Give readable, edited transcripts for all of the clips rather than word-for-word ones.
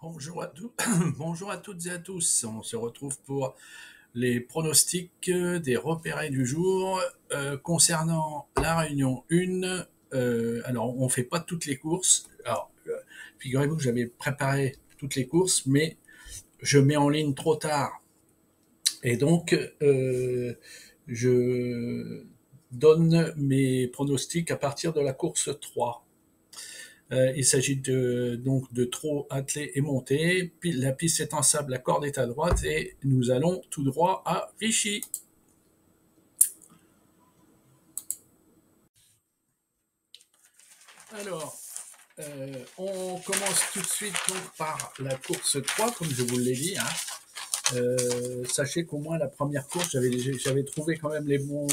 Bonjour à tous, bonjour à toutes et à tous. On se retrouve pour les pronostics des repérés du jour concernant la Réunion 1. Alors, on fait pas toutes les courses. Alors, figurez-vous que j'avais préparé toutes les courses, mais je mets en ligne trop tard. Et donc, je donne mes pronostics à partir de la course 3. Il s'agit donc de trot, attelé et monté. La piste est en sable, la corde est à droite et nous allons tout droit à Vichy. Alors, on commence tout de suite donc par la course 3, comme je vous l'ai dit. Sachez qu'au moins la première course, j'avais trouvé quand même les bons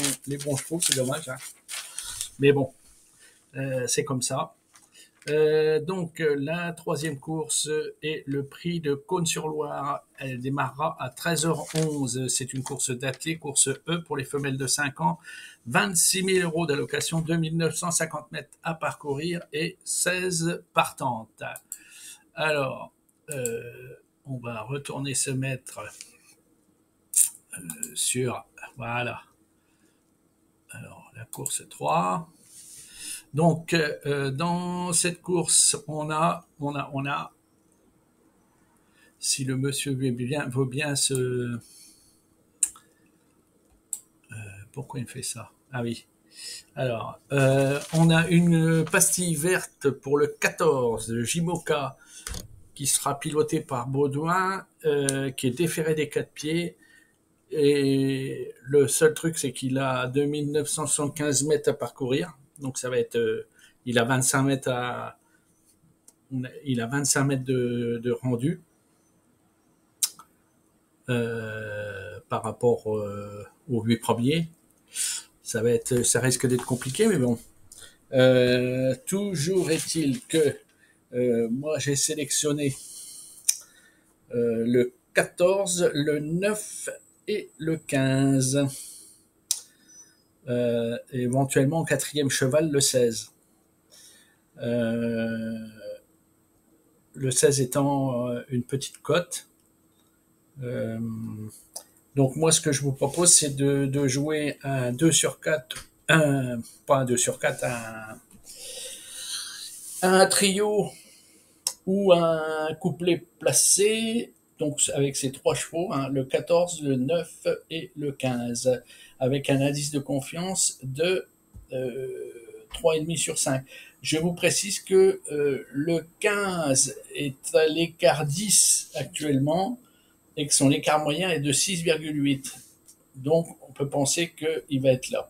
chevaux, c'est dommage. Mais bon, c'est comme ça. Donc, la troisième course est le prix de Cône-sur-Loire. Elle démarrera à 13h11. C'est une course d'athlée, course E pour les femelles de 5 ans. 26 000 € d'allocation, 2 950 mètres à parcourir et 16 partantes. Alors, on va retourner se mettre sur, voilà. Alors, la course 3. Donc, dans cette course, on a, si le monsieur veut bien se... pourquoi il fait ça? Ah oui. Alors, on a une pastille verte pour le 14, le Jimoka, qui sera piloté par Baudouin, qui est déféré des 4 pieds. Et le seul truc, c'est qu'il a 2975 mètres à parcourir. Donc, ça va être... il a 25 mètres de rendu. Par rapport aux 8 premiers. Ça risque d'être compliqué, mais bon. Toujours est-il que moi j'ai sélectionné le 14, le 9 et le 15. Éventuellement en quatrième cheval, le 16. Le 16 étant une petite cote. Donc moi, ce que je vous propose, c'est de jouer un 2 sur 4, pas un 2 sur 4, un trio ou un couplet placé, donc avec ces 3 chevaux, le 14, le 9 et le 15, avec un indice de confiance de 3,5 sur 5. Je vous précise que le 15 est à l'écart 10 actuellement, et que son écart moyen est de 6,8. Donc, on peut penser qu'il va être là.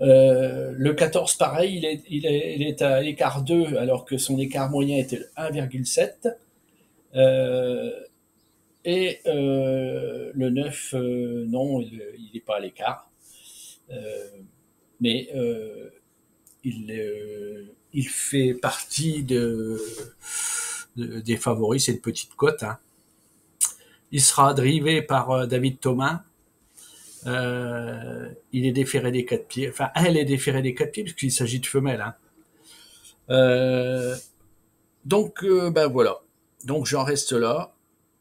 Le 14, pareil, il est à l'écart 2, alors que son écart moyen était de 1,7. Et le 9, non, il n'est pas à l'écart. Mais il fait partie des favoris, c'est une petite cote. Il sera drivé par David Thomas. Il est déféré des 4 pieds. Enfin, elle est déférée des 4 pieds puisqu'il s'agit de femelles. Donc, ben voilà. Donc, j'en reste là.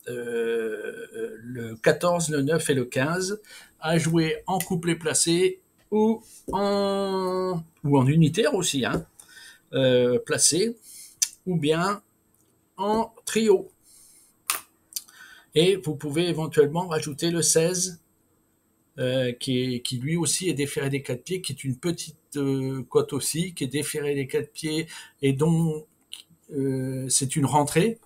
Le 14, le 9 et le 15 à jouer en couplet placé ou en unitaire aussi, placé, ou bien en trio. Et vous pouvez éventuellement rajouter le 16, qui lui aussi est déféré des 4 pieds, qui est une petite cote aussi, qui est déféré des 4 pieds et dont c'est une rentrée.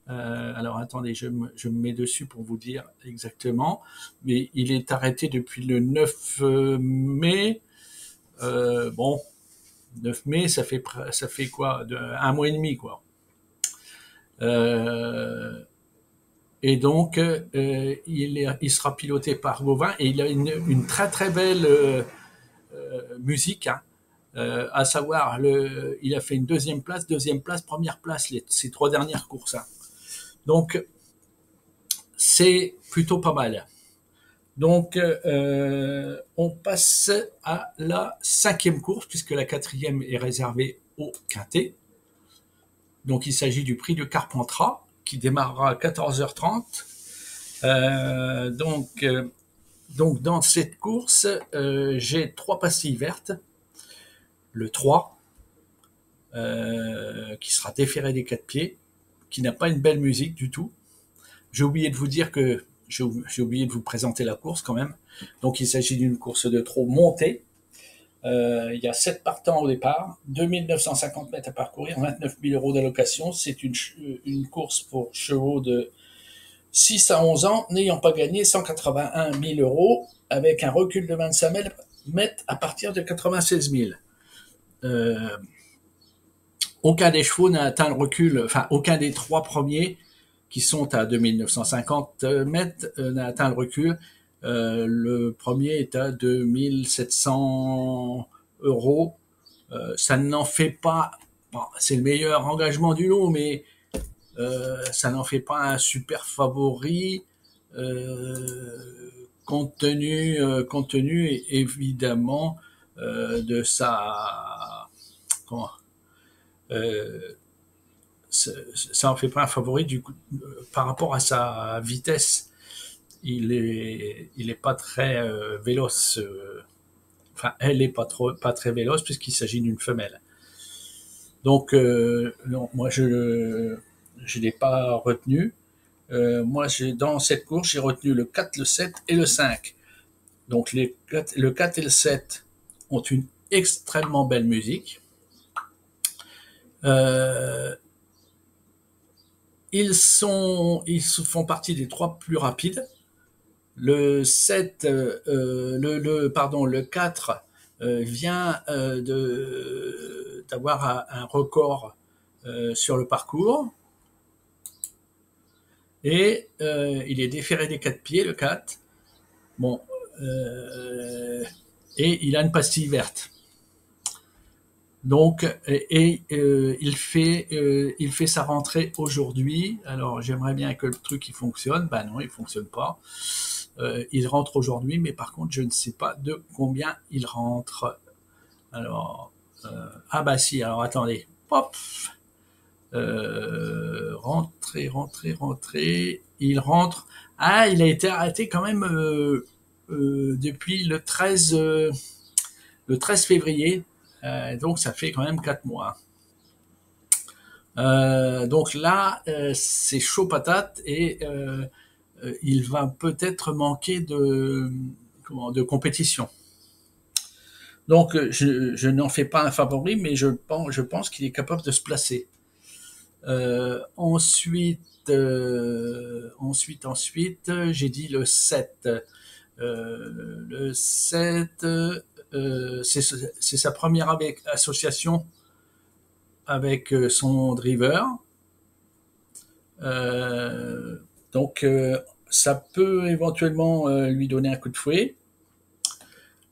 Alors attendez, je me mets dessus pour vous dire exactement, mais il est arrêté depuis le 9 mai. Bon, 9 mai, ça fait quoi, un mois et demi, quoi. Et donc, il sera piloté par Gauvin et il a une très très belle musique, à savoir, il a fait une deuxième place, première place, ces 3 dernières courses. Donc, c'est plutôt pas mal. Donc, on passe à la 5e course, puisque la 4e est réservée au quintet. Donc il s'agit du prix de Carpentras qui démarrera à 14h30. Donc dans cette course, j'ai 3 pastilles vertes. Le 3, qui sera déféré des 4 pieds, qui n'a pas une belle musique du tout. J'ai oublié de vous dire que j'ai oublié de vous présenter la course quand même. Donc il s'agit d'une course de trot montée. Il y a 7 partants au départ, 2950 mètres à parcourir, 29 000 euros d'allocation. C'est une course pour chevaux de 6 à 11 ans, n'ayant pas gagné 181 000 euros, avec un recul de 25 mètres à partir de 96 000. Aucun des chevaux n'a atteint le recul, enfin aucun des 3 premiers qui sont à 2950 mètres n'a atteint le recul. Le premier est à 2700 euros. Ça n'en fait pas, bon, c'est le meilleur engagement du lot, mais ça n'en fait pas un super favori, compte tenu évidemment de sa, comment, ça en fait pas un favori du coup, par rapport à sa vitesse. Il est pas très véloce. Enfin, elle est pas très véloce puisqu'il s'agit d'une femelle. Donc, non, moi je l'ai pas retenu. Moi, dans cette course, j'ai retenu le 4, le 7 et le 5. Donc, le 4 et le 7 ont une extrêmement belle musique. Ils font partie des 3 plus rapides. Le 7, le 4 vient d'avoir un record sur le parcours. Et il est déféré des 4 pieds, le 4. Bon, et il a une pastille verte. Donc, il fait sa rentrée aujourd'hui. Alors, j'aimerais bien que le truc il fonctionne. Ben non, il fonctionne pas. Il rentre aujourd'hui, mais par contre, je ne sais pas de combien il rentre. Alors, ah bah si. Alors, attendez. Hop. Rentrée. Il rentre. Ah, il a été arrêté quand même depuis le 13 février. Donc ça fait quand même 4 mois. Donc là, c'est chaud patate et il va peut-être manquer de compétition. Donc je n'en fais pas un favori, mais je pense qu'il est capable de se placer. Ensuite, j'ai dit le 7. Le 7, c'est sa première association avec son driver. Donc, ça peut éventuellement lui donner un coup de fouet.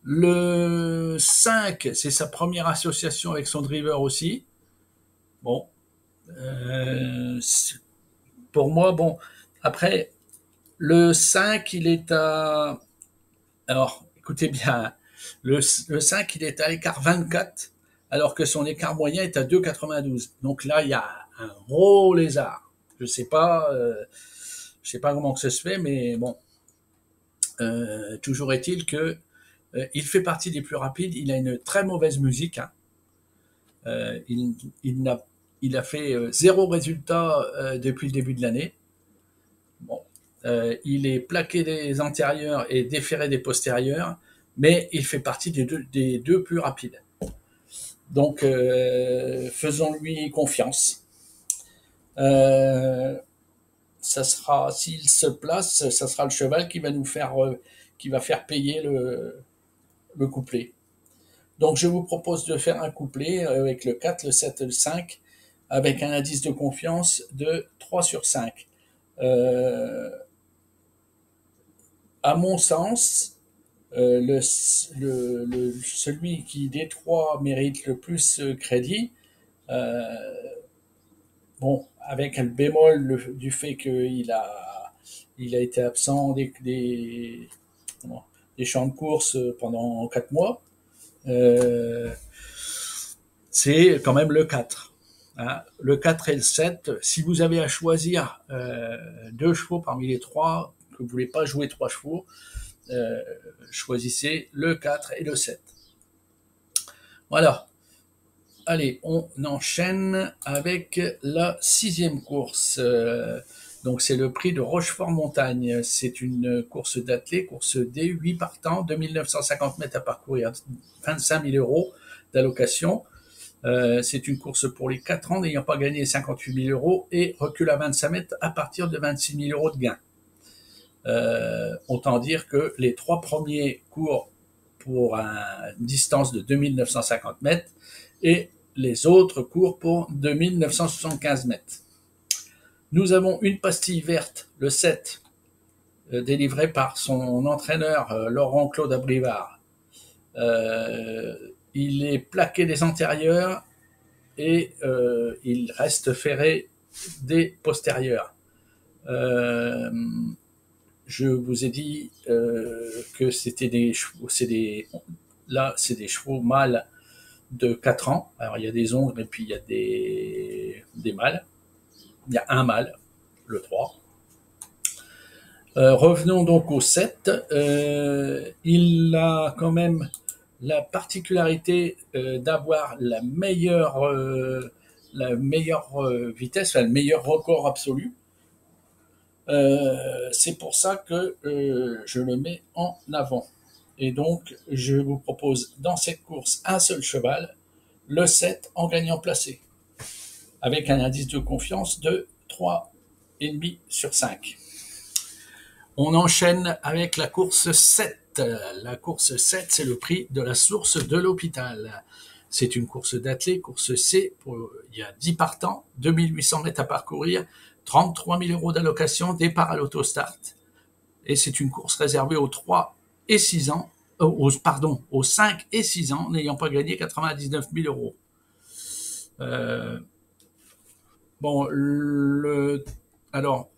Le 5, c'est sa première association avec son driver aussi. Bon. Pour moi, bon. Après, le 5, il est à... Alors, écoutez bien. Le 5, il est à l'écart 24, alors que son écart moyen est à 2,92. Donc là, il y a un gros lézard. Je sais pas comment que ça se fait, mais bon. Toujours est-il que il fait partie des plus rapides. Il a une très mauvaise musique. Hein. Il a fait 0 résultat depuis le début de l'année. Bon, il est plaqué des antérieurs et déféré des postérieurs, mais il fait partie des deux plus rapides. Donc, faisons-lui confiance. Ça sera, s'il se place, ça sera le cheval qui va nous faire, qui va faire payer le couplet. Donc, je vous propose de faire un couplet avec le 4, le 7 et le 5, avec un indice de confiance de 3 sur 5. À mon sens, celui qui des 3 mérite le plus crédit, bon, avec un bémol du fait qu'il a été absent des champs de course pendant 4 mois, c'est quand même le 4. Hein, le 4 et le 7, si vous avez à choisir 2 chevaux parmi les 3, que vous ne voulez pas jouer 3 chevaux, choisissez le 4 et le 7. Voilà. Allez, on enchaîne avec la 6e course. Donc c'est le prix de Rochefort-Montagne. C'est une course d'athlée, course D, 8 partants, 2950 mètres à parcourir, 25 000 euros d'allocation. C'est une course pour les 4 ans n'ayant pas gagné 58 000 euros et recul à 25 mètres à partir de 26 000 euros de gain. Autant dire que les 3 premiers courent pour une distance de 2950 mètres et les autres courent pour 2975 mètres. Nous avons une pastille verte, le 7, délivrée par son entraîneur Laurent-Claude Abrivard. Il est plaqué des antérieurs et il reste ferré des postérieurs. Je vous ai dit que c'était des chevaux, là c'est des chevaux mâles de 4 ans. Alors il y a des ongles et puis il y a des mâles. Il y a un mâle, le 3. Revenons donc au 7. Il a quand même la particularité d'avoir la meilleure vitesse, enfin, le meilleur record absolu. C'est pour ça que je le mets en avant. Et donc, je vous propose dans cette course un seul cheval, le 7 en gagnant placé, avec un indice de confiance de 3,5 sur 5. On enchaîne avec la course 7. La course 7, c'est le prix de la source de l'hôpital. C'est une course d'athlée, course C, il y a 10 partants, 2800 mètres à parcourir, 33 000 euros d'allocation, départ à l'autostart. Et c'est une course réservée aux 3 et 6 ans, aux 5 et 6 ans, n'ayant pas gagné 99 000 euros. Alors,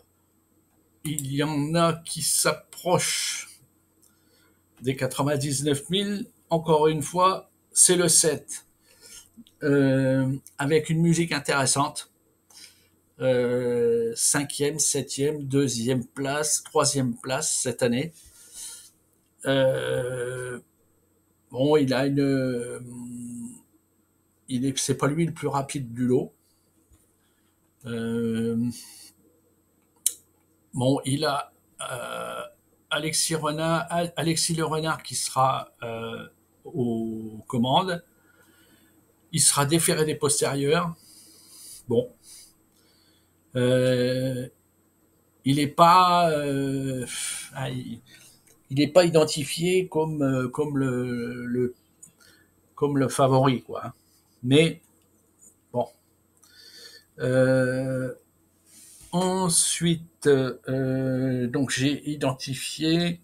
il y en a qui s'approchent des 99 000. Encore une fois, c'est le 7. Avec une musique intéressante. 5e, 7e, 2e place, 3e place cette année. Bon, c'est pas lui le plus rapide du lot. Bon, il a Alexis Le Renard qui sera aux commandes. Il sera déféré des postérieurs. Bon. Il n'est pas identifié comme le favori, quoi. Mais bon. Ensuite, donc j'ai identifié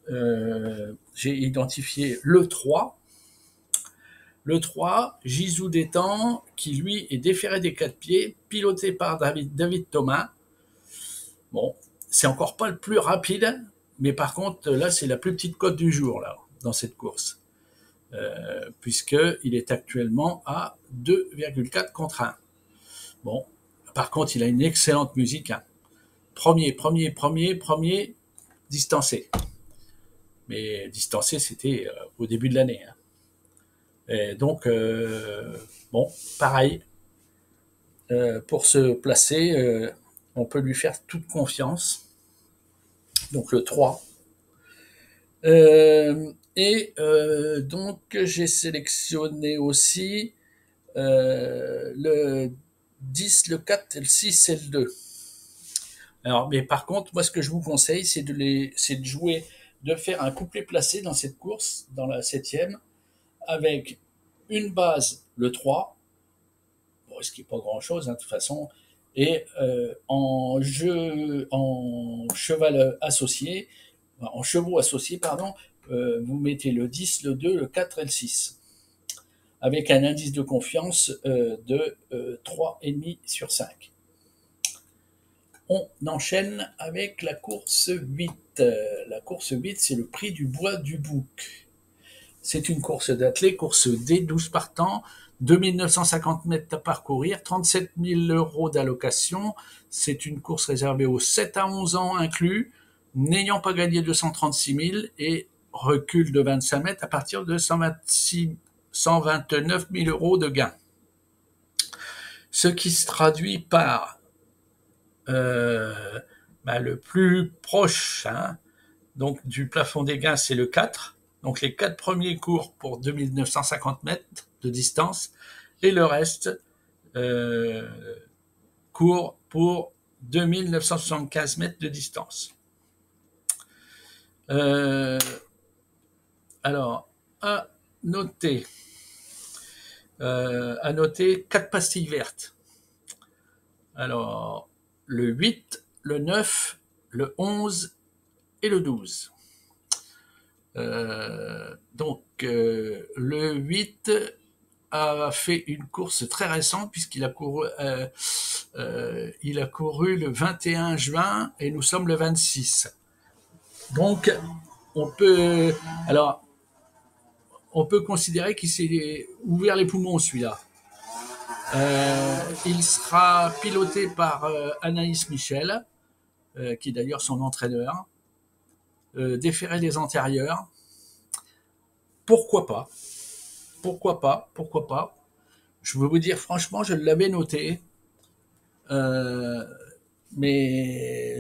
le 3. Le 3, Gisou d'Étang, qui lui est déféré des 4 pieds, piloté par David Thomas. Bon, c'est encore pas le plus rapide, mais par contre, là, c'est la plus petite cote du jour, là, dans cette course. Puisqu'il est actuellement à 2,4 contre 1. Bon, par contre, il a une excellente musique. Hein. Premier, distancé. Mais distancé, c'était au début de l'année. Hein. Et donc, bon, pareil, pour se placer, on peut lui faire toute confiance. Donc le 3. Donc, j'ai sélectionné aussi le 10, le 4, le 6 et le 2. Alors, mais par contre, moi, ce que je vous conseille, c'est de faire un couplet placé dans cette course, dans la 7e, avec une base, le 3, bon, ce qui n'est pas grand-chose, hein, de toute façon, et en chevaux associés, vous mettez le 10, le 2, le 4 et le 6, avec un indice de confiance de 3,5 sur 5. On enchaîne avec la course 8. La course 8, c'est le prix du bois du bouc. C'est une course d'athlée, course D, 12 partants, 2950 mètres à parcourir, 37 000 € d'allocation. C'est une course réservée aux 7 à 11 ans inclus, n'ayant pas gagné 236 000 et recul de 25 mètres à partir de 129 000 € de gain. Ce qui se traduit par le plus proche donc du plafond des gains, c'est le 4. Donc les 4 premiers courent pour 2950 mètres de distance et le reste court pour 2975 mètres de distance. Alors, à noter 4 pastilles vertes. Alors, le 8, le 9, le 11 et le 12. Le 8 a fait une course très récente puisqu'il a couru, le 21 juin et nous sommes le 26. Donc, on peut considérer qu'il s'est ouvert les poumons, celui-là. Il sera piloté par Anaïs Michel, qui est d'ailleurs son entraîneur. Déférer les antérieurs. Pourquoi pas? Je veux vous dire, franchement, je l'avais noté, mais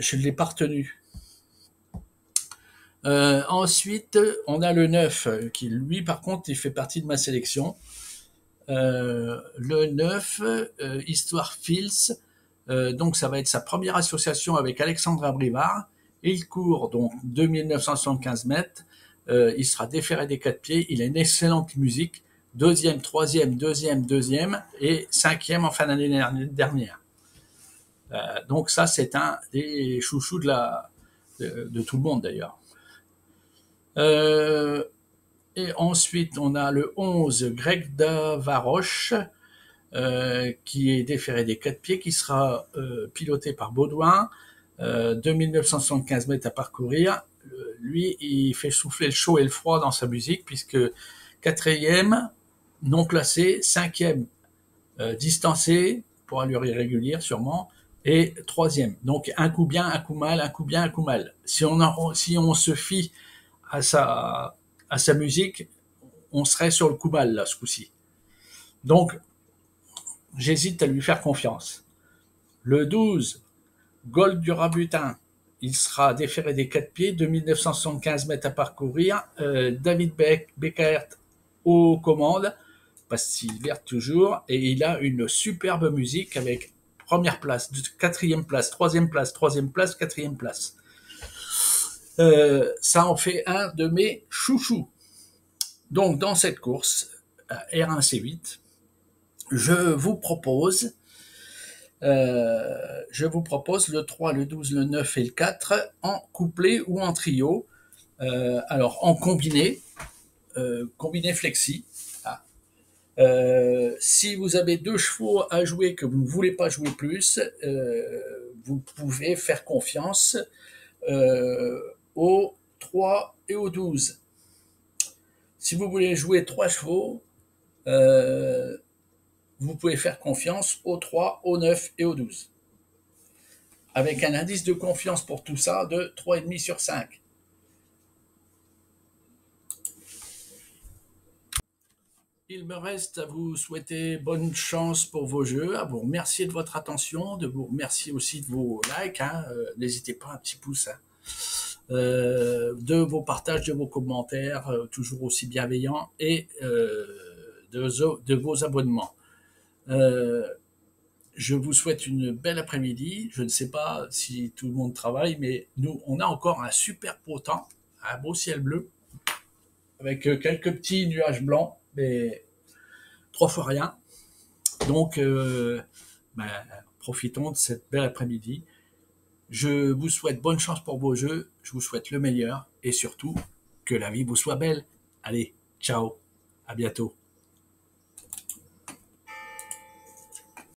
je ne l'ai pas retenu. Ensuite, on a le 9, qui lui, par contre, il fait partie de ma sélection. Le 9, Histoire Fils, donc ça va être sa première association avec Alexandre Abrivard. Il court donc 2975 mètres. Il sera déféré des 4 pieds. Il a une excellente musique. 2e, 3e, 2e, 2e et 5e en fin d'année dernière. Donc ça, c'est un des chouchous de tout le monde d'ailleurs. Et ensuite, on a le 11, Greg Davaroche, qui est déféré des 4 pieds, qui sera piloté par Baudouin. 2975 mètres à parcourir. Lui, il fait souffler le chaud et le froid dans sa musique, puisque 4e, non classé, 5e, distancé, pour allure irrégulière sûrement, et 3e. Donc un coup bien, un coup mal, un coup bien, un coup mal. Si on se fie à sa musique, on serait sur le coup mal, là, ce coup-ci. Donc, j'hésite à lui faire confiance. Le 12, Gold du Rabutin, il sera déféré des 4 pieds, 2975 mètres à parcourir. David Beckert aux commandes, pastille verte toujours, et il a une superbe musique avec première place, 4e place, 3e place, 3e place, 4e place. Ça en fait un de mes chouchous. Donc dans cette course, R1C8, je vous propose le 3, le 12, le 9 et le 4 en couplet ou en trio. Alors en combiné flexi. Si vous avez 2 chevaux à jouer que vous ne voulez pas jouer plus, vous pouvez faire confiance au 3 et au 12. Si vous voulez jouer 3 chevaux, vous pouvez faire confiance au 3, au 9 et au 12. Avec un indice de confiance pour tout ça de 3,5 sur 5. Il me reste à vous souhaiter bonne chance pour vos jeux, à vous remercier de votre attention, de vous remercier aussi de vos likes. N'hésitez pas, un petit pouce. De vos partages, de vos commentaires, toujours aussi bienveillants, et de vos abonnements. Je vous souhaite une belle après-midi. Je ne sais pas si tout le monde travaille, mais nous, on a encore un super beau temps, un beau ciel bleu, avec quelques petits nuages blancs, mais 3 fois rien. Donc, profitons de cette belle après-midi. Je vous souhaite bonne chance pour vos jeux, je vous souhaite le meilleur, et surtout, que la vie vous soit belle. Allez, ciao, à bientôt.